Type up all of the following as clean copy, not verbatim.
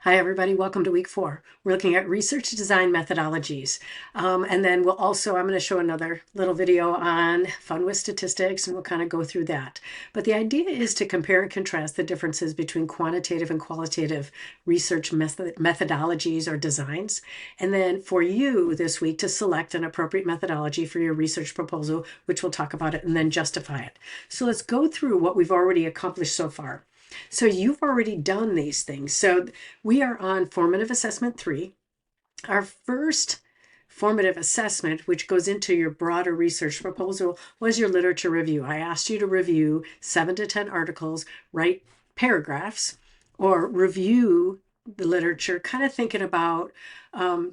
Hi, everybody. Welcome to week 4. We're looking at research design methodologies. And then I'm going to show another little video on fun with statistics, and we'll kind of go through that. But the idea is to compare and contrast the differences between quantitative and qualitative research methodologies or designs. And then for you this week to select an appropriate methodology for your research proposal, which we'll talk about it and then justify it. So let's go through what we've already accomplished so far. So you've already done these things. So we are on formative assessment 3. Our first formative assessment, which goes into your broader research proposal, was your literature review. I asked you to review 7 to 10 articles, write paragraphs, or review the literature, kind of thinking about what's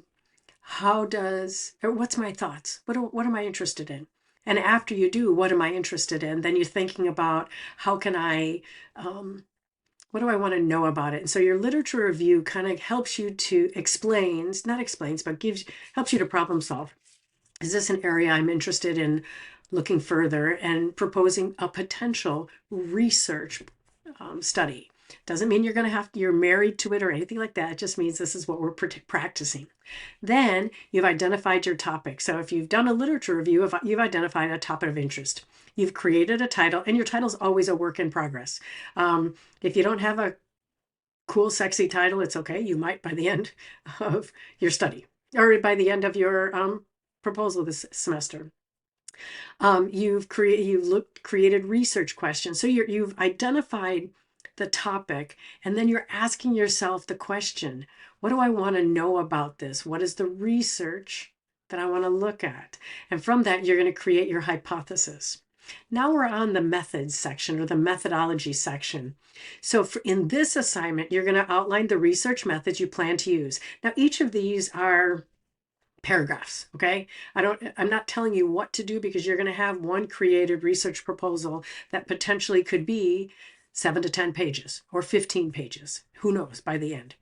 my thoughts? What am I interested in? And after you do, what am I interested in? Then you're thinking about how can I, what do I want to know about it? And so your literature review kind of helps you to helps you to problem solve. Is this an area I'm interested in looking further and proposing a potential research study? Doesn't mean you're married to it or anything like that. It just means this is what we're practicing. Then you've identified your topic. So if you've done a literature review, you've identified a topic of interest. You've created a title, and your title is always a work in progress. If you don't have a cool, sexy title, it's okay. You might by the end of your study or by the end of your proposal this semester. You've created research questions. So you've identified the topic, and then you're asking yourself the question, what do I want to know about this? What is the research that I want to look at? And from that, you're going to create your hypothesis. Now we're on the methods section or the methodology section. So in this assignment, you're going to outline the research methods you plan to use. Now, each of these are paragraphs, okay? I'm not telling you what to do because you're going to have one created research proposal that potentially could be 7 to 10 pages or 15 pages. Who knows by the end.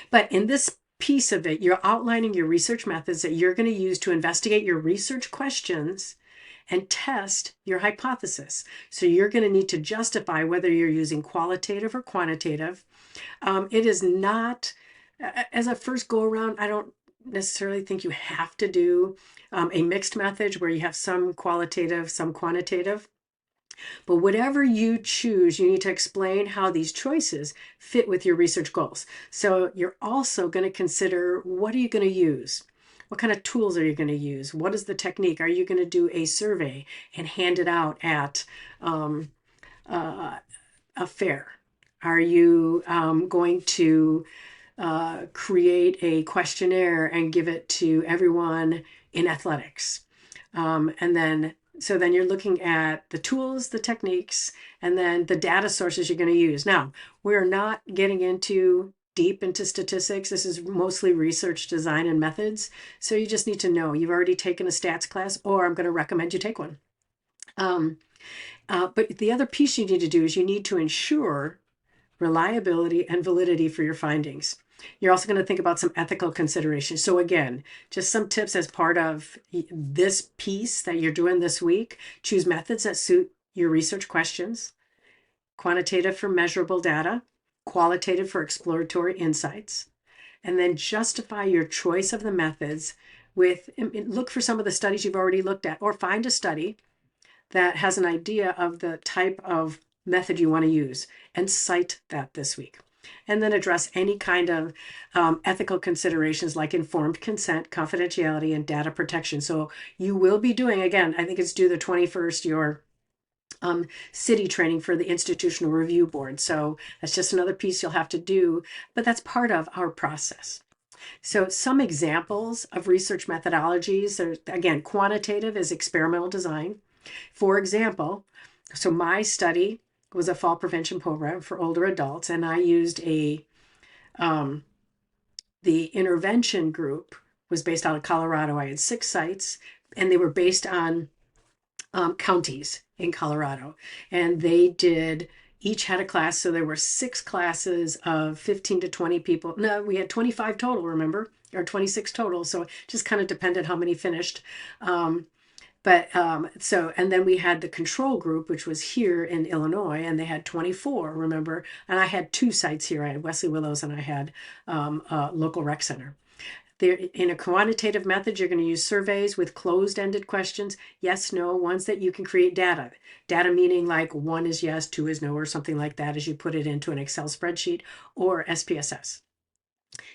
But in this piece of it, you're outlining your research methods that you're going to use to investigate your research questions and test your hypothesis. So you're going to need to justify whether you're using qualitative or quantitative. It is not, as a first go around, I don't necessarily think you have to do a mixed method where you have some qualitative, some quantitative. But whatever you choose, you need to explain how these choices fit with your research goals. So you're also going to consider, what are you going to use? What kind of tools are you going to use? What is the technique? Are you going to do a survey and hand it out at a fair? Are you going to create a questionnaire and give it to everyone in athletics? So then you're looking at the tools, the techniques, and then the data sources you're going to use. Now, we're not getting deep into statistics. This is mostly research design and methods. So you just need to know you've already taken a stats class, or I'm going to recommend you take one. But the other piece you need to do is you need to ensure reliability and validity for your findings. You're also going to think about some ethical considerations. So again, just some tips as part of this piece that you're doing this week. Choose methods that suit your research questions. Quantitative for measurable data. Qualitative for exploratory insights. And then justify your choice of the methods look for some of the studies you've already looked at, or find a study that has an idea of the type of method you want to use and cite that this week. And then address any kind of ethical considerations like informed consent, confidentiality, and data protection. So you will be doing, again, I think it's due the 21st, your city training for the Institutional Review Board. So that's just another piece you'll have to do, but that's part of our process. So some examples of research methodologies, again, quantitative is experimental design. For example, so my study was a fall prevention program for older adults, and I used the intervention group was based out of Colorado. I had 6 sites, and they were based on counties in Colorado, and each had a class. So there were 6 classes of 15 to 20 people. No, we had 25 total, remember, or 26 total. So it just kind of depended how many finished. But and then we had the control group, which was here in Illinois, and they had 24, remember? And I had two sites here. I had Wesley Willows and I had a local rec center. There, in a quantitative method, you're going to use surveys with closed-ended questions, yes, no, ones that you can create data. Data meaning like 1 is yes, 2 is no, or something like that as you put it into an Excel spreadsheet or SPSS.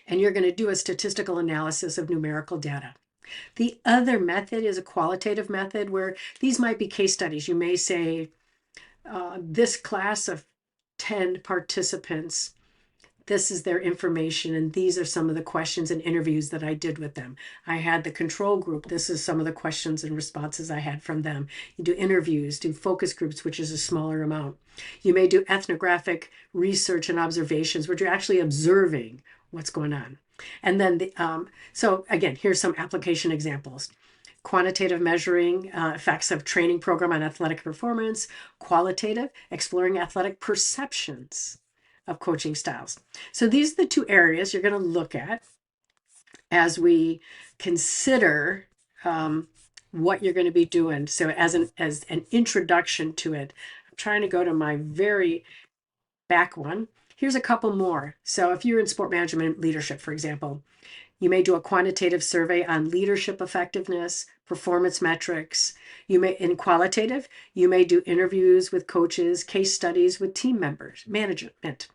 And you're going to do a statistical analysis of numerical data. The other method is a qualitative method where these might be case studies. You may say, this class of 10 participants, this is their information, and these are some of the questions and interviews that I did with them. I had the control group. This is some of the questions and responses I had from them. You do interviews, do focus groups, which is a smaller amount. You may do ethnographic research and observations, where you're actually observing what's going on. And then, so again, here's some application examples. Quantitative measuring effects of training program on athletic performance. Qualitative, exploring athletic perceptions of coaching styles. So these are the two areas you're going to look at as we consider what you're going to be doing. So as an introduction to it, I'm trying to go to my very back one. Here's a couple more. So if you're in sport management leadership, for example, you may do a quantitative survey on leadership effectiveness, performance metrics. You may, in qualitative, you may do interviews with coaches, case studies with team members, management.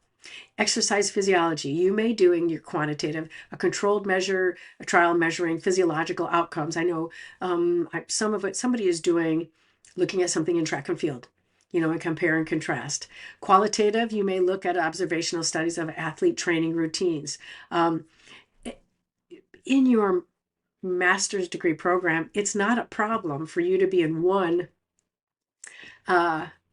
Exercise physiology, you may do in your quantitative, a controlled measure, a trial measuring physiological outcomes. I know some of it, somebody is doing, looking at something in track and field, and compare and contrast. Qualitative, you may look at observational studies of athlete training routines. In your master's degree program, it's not a problem for you to be in one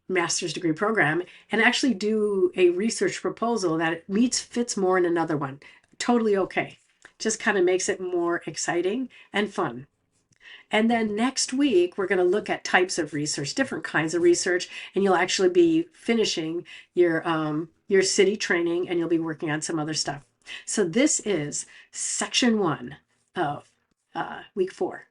master's degree program and actually do a research proposal that fits more in another one. Totally okay. Just kind of makes it more exciting and fun. And then next week, we're going to look at types of research, different kinds of research, and you'll actually be finishing your city training, and you'll be working on some other stuff. So this is section 1 of week 4.